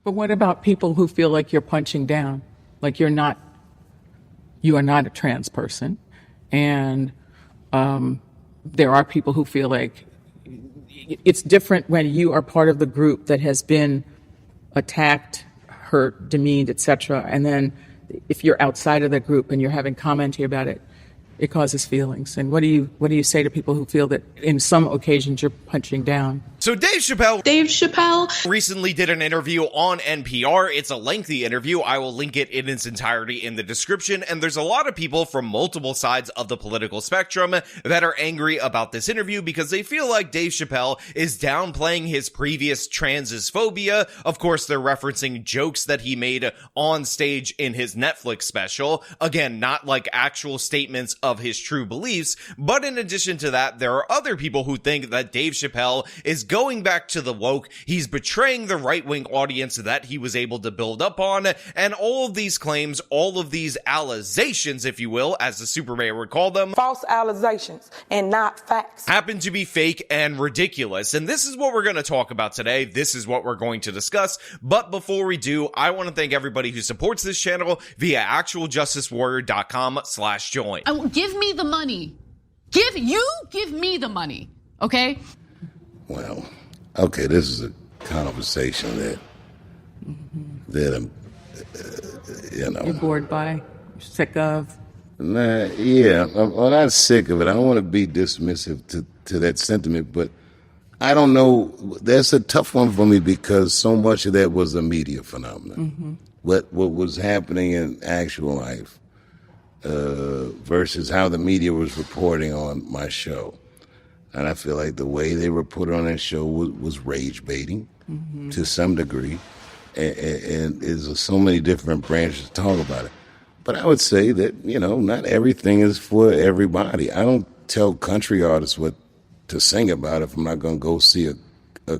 But what about people who feel like you're punching down? Like you are not a trans person. And there are people who feel like it's different when you are part of the group that has been attacked, hurt, demeaned, etc. And then if you're outside of the group and you're having commentary about it, it causes feelings. And what do you say to people who feel that in some occasions you're punching down? So Dave Chappelle recently did an interview on NPR. It's a lengthy interview. I will link it in its entirety in the description. And there's a lot of people from multiple sides of the political spectrum that are angry about this interview because they feel like Dave Chappelle is downplaying his previous tranzez phobia. Of course, they're referencing jokes that he made on stage in his Netflix special. Again, not like actual statements of his true beliefs. But in addition to that, there are other people who think that Dave Chappelle is going back to the woke. He's betraying the right-wing audience that he was able to build up on. And all of these claims, all of these allegations, if you will, as the super mayor would call them, false allegations and not facts, happen to be fake and ridiculous. And this is what we're going to talk about today. This is what we're going to discuss. But before we do, I want to thank everybody who supports this channel via actualjusticewarrior.com/join. Give me the money. Give me the money. Okay? Well, okay, this is a conversation that I'm, You're bored by, sick of? I'm not sick of it. I don't want to be dismissive to that sentiment, but I don't know. That's a tough one for me because so much of that was a media phenomenon. What was happening in actual life versus how the media was reporting on my show. And I feel like the way they reported on that show was rage baiting to some degree. And there's so many different branches to talk about it. But I would say that, not everything is for everybody. I don't tell country artists what to sing about if I'm not going to go see a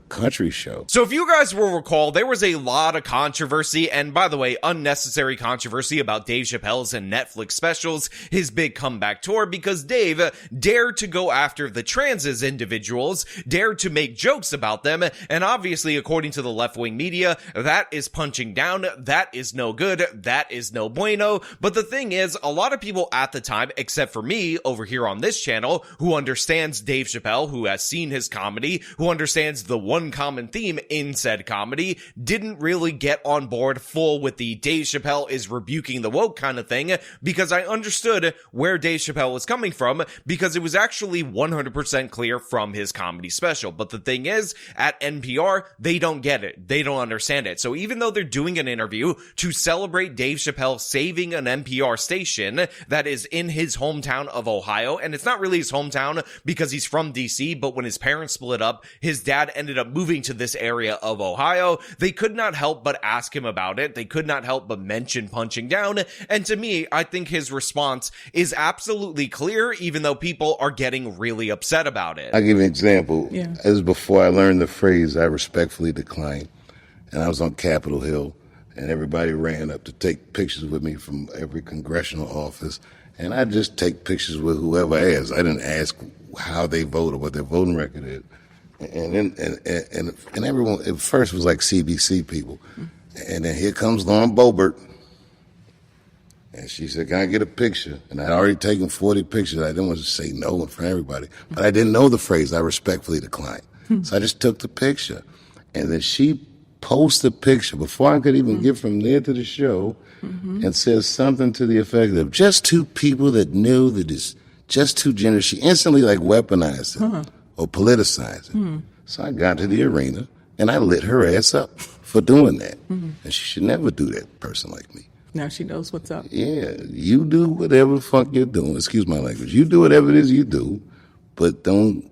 country show. So if you guys will recall, there was a lot of controversy, and by the way, unnecessary controversy about Dave Chappelle's and Netflix specials, his big comeback tour, because Dave dared to go after the tranzez individuals, dared to make jokes about them, and obviously, according to the left-wing media, that is punching down, that is no good, that is no bueno. But the thing is, a lot of people at the time, except for me over here on this channel, who understands Dave Chappelle, who has seen his comedy, who understands the one common theme in said comedy, didn't really get on board full with the Dave Chappelle is rebuking the woke kind of thing, because I understood where Dave Chappelle was coming from, because it was actually 100% clear from his comedy special. But the thing is, at NPR, they don't get it. They don't understand it. So even though they're doing an interview to celebrate Dave Chappelle saving an NPR station that is in his hometown of Ohio, and it's not really his hometown because he's from DC, but when his parents split up, his dad ended up moving to this area of Ohio, they could not help but ask him about it. They could not help but mention punching down. And to me, I think his response is absolutely clear, even though people are getting really upset about it. I'll give you an example. This is before I learned the phrase, I respectfully decline. And I was on Capitol Hill, and everybody ran up to take pictures with me from every congressional office. And I just take pictures with whoever asked. I didn't ask how they vote or what their voting record is. And everyone at first was like CBC people, and then here comes Lauren Boebert, and she said, "Can I get a picture?" And I'd already taken 40 pictures. I didn't want to say no in front of everybody, but I didn't know the phrase. I respectfully declined, so I just took the picture, and then she posted the picture before I could even get from there to the show, and says something to the effect of, "Just two people that knew that it's just two genders." She instantly weaponized it. Or politicize it. So I got to the arena and I lit her ass up for doing that. And she should never do that, person like me. Now she knows what's up. Yeah, you do whatever the fuck you're doing. Excuse my language. You do whatever it is you do, but don't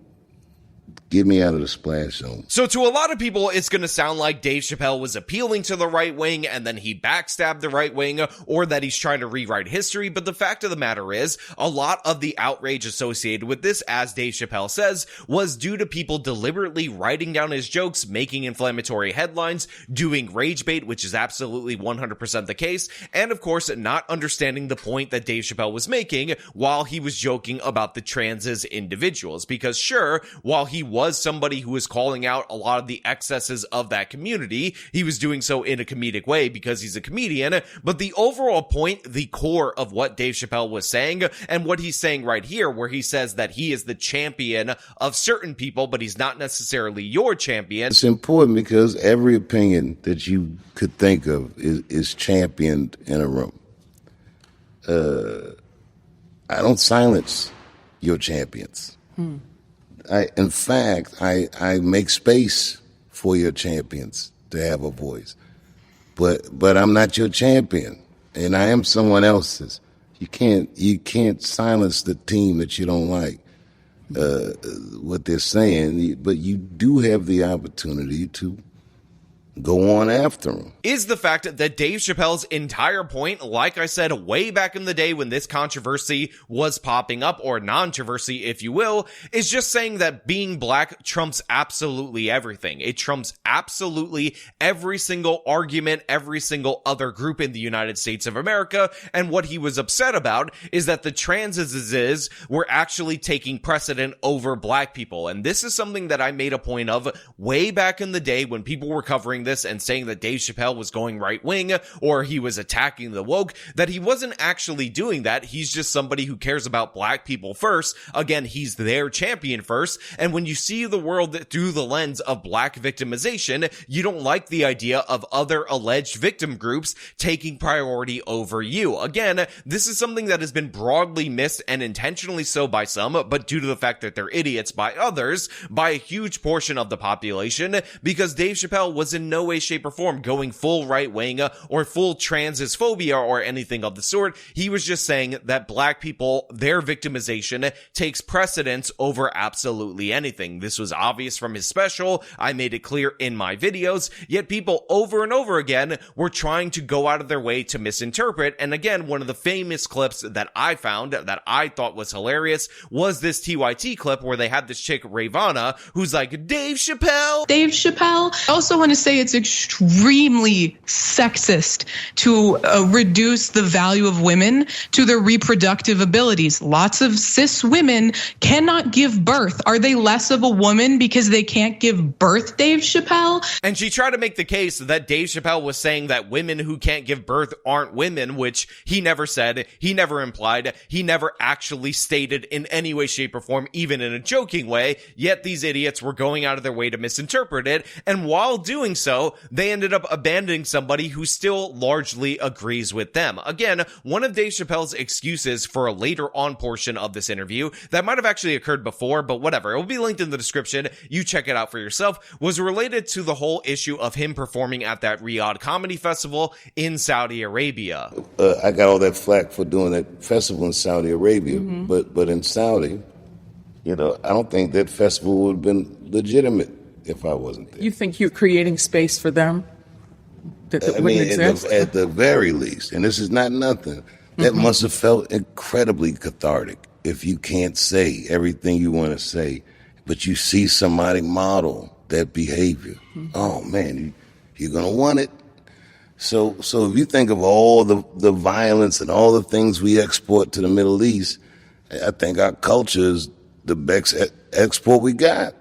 get me out of the splash zone. So to a lot of people, it's going to sound like Dave Chappelle was appealing to the right wing and then he backstabbed the right wing, or that he's trying to rewrite history. But the fact of the matter is, a lot of the outrage associated with this, as Dave Chappelle says, was due to people deliberately writing down his jokes, making inflammatory headlines, doing rage bait, which is absolutely 100% the case, and of course, not understanding the point that Dave Chappelle was making while he was joking about the tranzez individuals. Because sure, while he was somebody who was calling out a lot of the excesses of that community. He was doing so in a comedic way because he's a comedian, but the overall point, the core of what Dave Chappelle was saying, and what he's saying right here, where he says that he is the champion of certain people, but he's not necessarily your champion. It's important because every opinion that you could think of is championed in a room. I don't silence your champions. In fact, I make space for your champions to have a voice. But I'm not your champion, and I am someone else's. You can't silence the team that you don't like, what they're saying, but you do have the opportunity to go on after them. Is the fact that Dave Chappelle's entire point, like I said, way back in the day when this controversy was popping up, or non-controversy, if you will, is just saying that being black trumps absolutely everything. It trumps absolutely every single argument, every single other group in the United States of America. And what he was upset about is that the tranzes were actually taking precedent over black people. And this is something that I made a point of way back in the day when people were covering this and saying that Dave Chappelle was going right wing or he was attacking the woke, that he wasn't actually doing that. He's just somebody who cares about black people first. Again, he's their champion first. And when you see the world through the lens of black victimization, you don't like the idea of other alleged victim groups taking priority over you. Again, this is something that has been broadly missed, and intentionally so by some, but due to the fact that they're idiots by others, by a huge portion of the population, because Dave Chappelle was in no way, shape, or form going full right-wing or full tranzes phobia or anything of the sort. He was just saying that black people, their victimization takes precedence over absolutely anything. This was obvious from his special. I made it clear in my videos, yet people over and over again were trying to go out of their way to misinterpret. And again, one of the famous clips that I found that I thought was hilarious was this TYT clip where they had this chick, Ravana, who's like, Dave Chappelle. I also want to say it's extremely sexist to reduce the value of women to their reproductive abilities. Lots of cis women cannot give birth. Are they less of a woman because they can't give birth, Dave Chappelle? And she tried to make the case that Dave Chappelle was saying that women who can't give birth aren't women, which he never said, he never implied, he never actually stated in any way, shape, or form, even in a joking way, yet these idiots were going out of their way to misinterpret it, and while doing so, they ended up abandoning somebody who still largely agrees with them. Again, one of Dave Chappelle's excuses for a later on portion of this interview that might have actually occurred before, but whatever, it will be linked in the description, you check it out for yourself, was related to the whole issue of him performing at that Riyadh Comedy Festival in Saudi Arabia. I got all that flack for doing that festival in Saudi Arabia, but in Saudi, I don't think that festival would have been legitimate if I wasn't there. You think you're creating space for them that wouldn't exist? At the very least, and this is not nothing, that must have felt incredibly cathartic if you can't say everything you want to say, but you see somebody model that behavior. Oh, man, you're going to want it. So if you think of all the violence and all the things we export to the Middle East, I think our culture is the best export we got.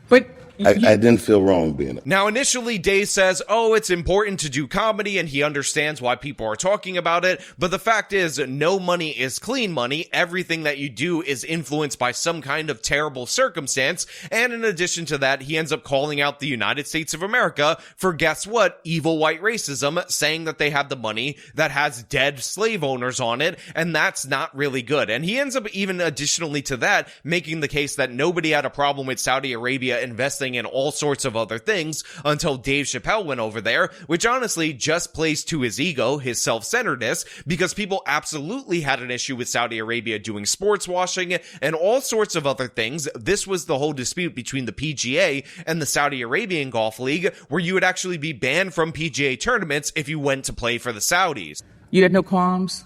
But I didn't feel wrong being it. Now, initially, Dave says, it's important to do comedy, and he understands why people are talking about it. But the fact is, no money is clean money. Everything that you do is influenced by some kind of terrible circumstance. And in addition to that, he ends up calling out the United States of America for, guess what? Evil white racism, saying that they have the money that has dead slave owners on it. And that's not really good. And he ends up even additionally to that, making the case that nobody had a problem with Saudi Arabia investing in all sorts of other things until Dave Chappelle went over there, which honestly just plays to his ego, his self-centeredness, because people absolutely had an issue with Saudi Arabia doing sports washing and all sorts of other things. This was the whole dispute between the PGA and the Saudi Arabian Golf League, where you would actually be banned from PGA tournaments if you went to play for the Saudis. You had no qualms?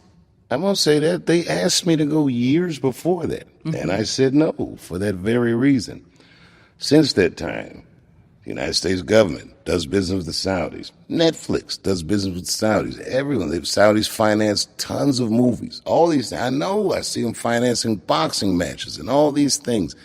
I won't say that. They asked me to go years before that, and I said no for that very reason. Since that time, the United States government does business with the Saudis. Netflix does business with the Saudis. Everyone. The Saudis finance tons of movies. All these things. I know. I see them financing boxing matches and all these things.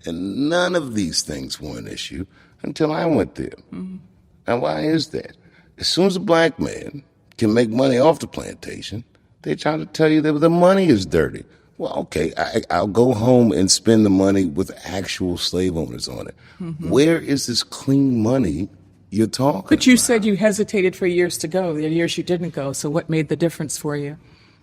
And none of these things were an issue until I went there. And why is that? As soon as a black man can make money off the plantation, they try to tell you that the money is dirty. Well, okay, I'll go home and spend the money with actual slave owners on it. Where is this clean money you're talking But you about? said you hesitated for years to go, the years you didn't go. So what made the difference for you?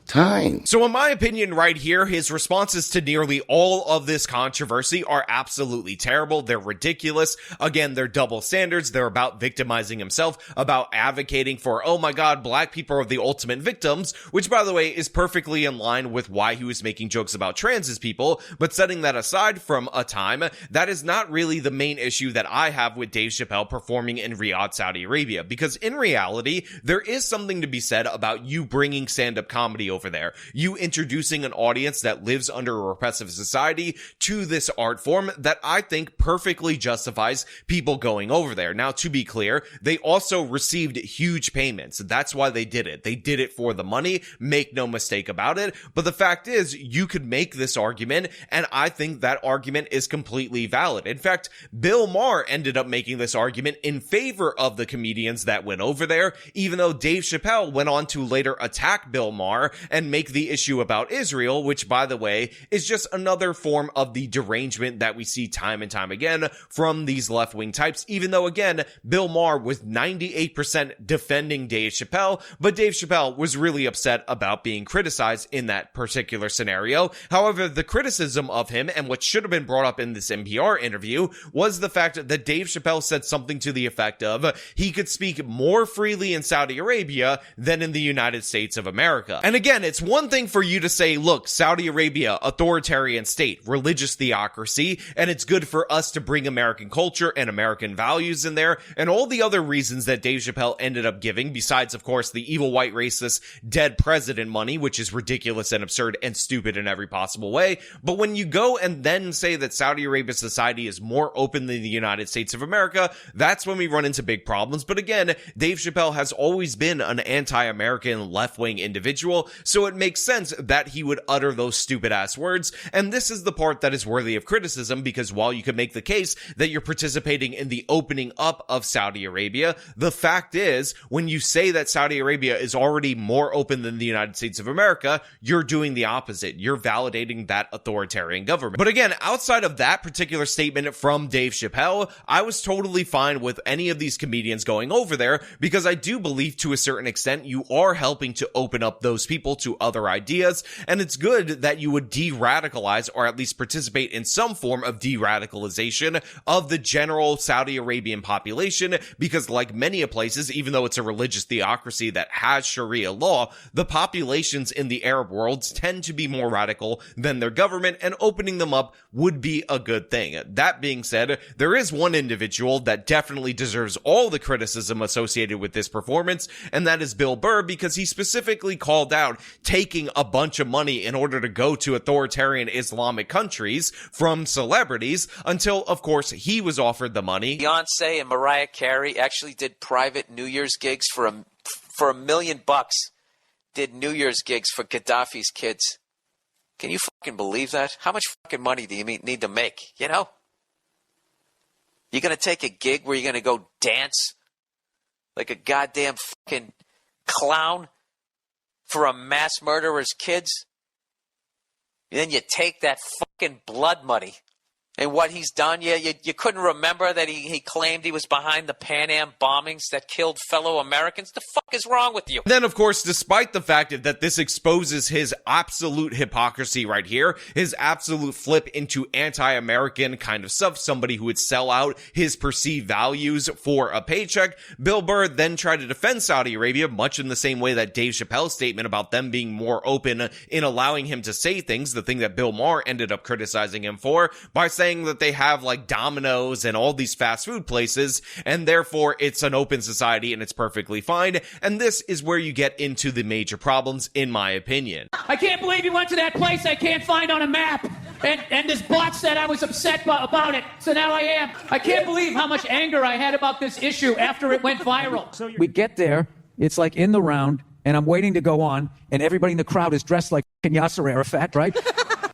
Time. So in my opinion right here, his responses to nearly all of this controversy are absolutely terrible. They're ridiculous. Again, they're double standards. They're about victimizing himself, about advocating for, oh my God, black people are the ultimate victims, which by the way is perfectly in line with why he was making jokes about trans people. But setting that aside from a time, that is not really the main issue that I have with Dave Chappelle performing in Riyadh, Saudi Arabia. Because in reality, there is something to be said about you bringing stand-up comedy over there. You introducing an audience that lives under a repressive society to this art form that I think perfectly justifies people going over there. Now, to be clear, they also received huge payments. That's why they did it. They did it for the money. Make no mistake about it. But the fact is, you could make this argument, and I think that argument is completely valid. In fact, Bill Maher ended up making this argument in favor of the comedians that went over there, even though Dave Chappelle went on to later attack Bill Maher and make the issue about Israel, which, by the way, is just another form of the derangement that we see time and time again from these left-wing types, even though, again, Bill Maher was 98% defending Dave Chappelle, but Dave Chappelle was really upset about being criticized in that particular scenario. However, the criticism of him and what should have been brought up in this NPR interview was the fact that Dave Chappelle said something to the effect of he could speak more freely in Saudi Arabia than in the United States of America. And again, it's one thing for you to say, look, Saudi Arabia, authoritarian state, religious theocracy, and it's good for us to bring American culture and American values in there, and all the other reasons that Dave Chappelle ended up giving, besides, of course, the evil white racist dead president money, which is ridiculous and absurd and stupid in every possible way. But when you go and then say that Saudi Arabia society is more open than the United States of America, that's when we run into big problems. But again, Dave Chappelle has always been an anti-American left-wing individual, so it makes sense that he would utter those stupid-ass words. And this is the part that is worthy of criticism, because while you could make the case that you're participating in the opening up of Saudi Arabia, the fact is, when you say that Saudi Arabia is already more open than the United States of America, you're doing the opposite. You're validating that authoritarian government. But again, outside of that particular statement from Dave Chappelle, I was totally fine with any of these comedians going over there, because I do believe to a certain extent you are helping to open up those people to other ideas, and it's good that you would de-radicalize, or at least participate in some form of de-radicalization of the general Saudi Arabian population, because like many places, even though it's a religious theocracy that has Sharia law, the populations in the Arab world tend to be more radical than their government, and opening them up would be a good thing. That being said, there is one individual that definitely deserves all the criticism associated with this performance, and that is Bill Burr, because he specifically called out taking a bunch of money in order to go to authoritarian Islamic countries from celebrities, until, of course, he was offered the money. Beyonce and Mariah Carey actually did private New Year's gigs for $1 million. Did New Year's gigs for Gaddafi's kids. Can you fucking believe that? How much fucking money do you need to make, you know? You're going to take a gig where you're going to go dance like a goddamn fucking clown for a mass murderer's kids? And then you take that fucking blood money and what he's done. You couldn't remember that he claimed he was behind the Pan Am bombings that killed fellow Americans? The fuck is wrong with you? Then, of course, despite the fact that this exposes his absolute hypocrisy right here, his absolute flip into anti-American kind of stuff, somebody who would sell out his perceived values for a paycheck, Bill Burr then tried to defend Saudi Arabia, much in the same way that Dave Chappelle's statement about them being more open in allowing him to say things, the thing that Bill Maher ended up criticizing him for, by saying that they have like Domino's and all these fast food places, and therefore it's an open society and it's perfectly fine. And this is where you get into the major problems, in my opinion. I can't believe you went to that place I can't find on a map. And this bot said I was upset about it. So now I am. I can't believe how much anger I had about this issue after it went viral. We get there, it's like in the round, and I'm waiting to go on, and everybody in the crowd is dressed like Yasser Arafat, right?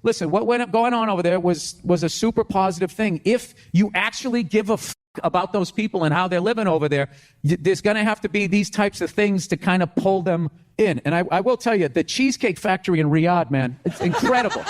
listen, what went going on over there was a super positive thing. If you actually give a f- about those people and how they're living over there, there's going to have to be these types of things to kind of pull them in. And I will tell you, the Cheesecake Factory in Riyadh, man, it's incredible.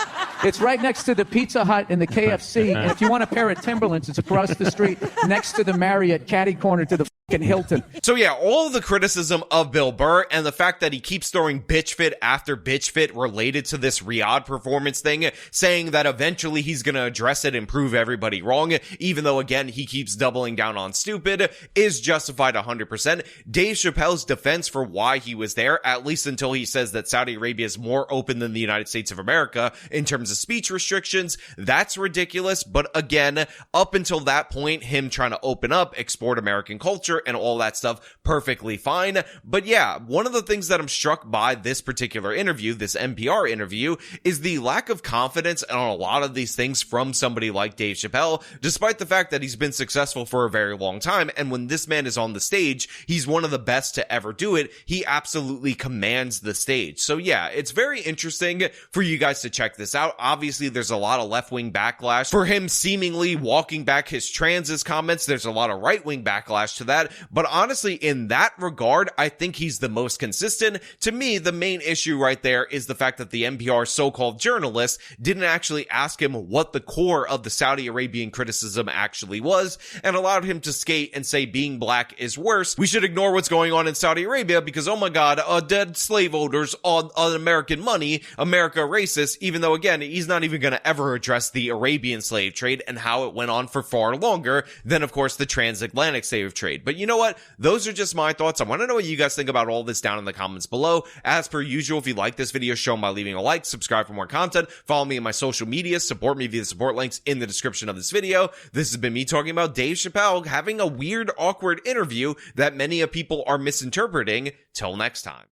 It's right next to the Pizza Hut and the KFC. And if you want a pair of Timberlands, it's across the street next to the Marriott, catty corner to the fucking Hilton. So yeah, all of the criticism of Bill Burr and the fact that he keeps throwing bitch fit after bitch fit related to this Riyadh performance thing, saying that eventually he's going to address it and prove everybody wrong, even though again, he keeps doubling down on stupid, is justified 100%. Dave Chappelle's defense for why he was there, at least until he says that Saudi Arabia is more open than the United States of America in terms of speech restrictions, that's ridiculous. But again, up until that point, him trying to open up, export American culture and all that stuff, perfectly fine. But yeah, one of the things that I'm struck by this particular interview, this NPR interview, is the lack of confidence on a lot of these things from somebody like Dave Chappelle, despite the fact that he's been successful for a very long time. And when this man is on the stage, he's one of the best to ever do it. He absolutely commands the stage. So yeah, it's very interesting for you guys to check this out. Obviously, there's a lot of left-wing backlash for him seemingly walking back his tranzez comments. There's a lot of right-wing backlash to that. But honestly, in that regard, I think he's the most consistent. To me, the main issue right there is the fact that the NPR so-called journalist didn't actually ask him what the core of the Saudi Arabian criticism actually was, and allowed him to skate and say being black is worse. We should ignore what's going on in Saudi Arabia because, oh my God, dead slave owners on American money, America racist, even though, again, he's not even going to ever address the Arabian slave trade and how it went on for far longer than, of course, the transatlantic slave trade. But you know what? Those are just my thoughts. I want to know what you guys think about all this down in the comments below. As per usual, if you like this video, show them by leaving a like, subscribe for more content, follow me on my social media, support me via the support links in the description of this video. This has been me talking about Dave Chappelle having a weird, awkward interview that many of people are misinterpreting. Till next time.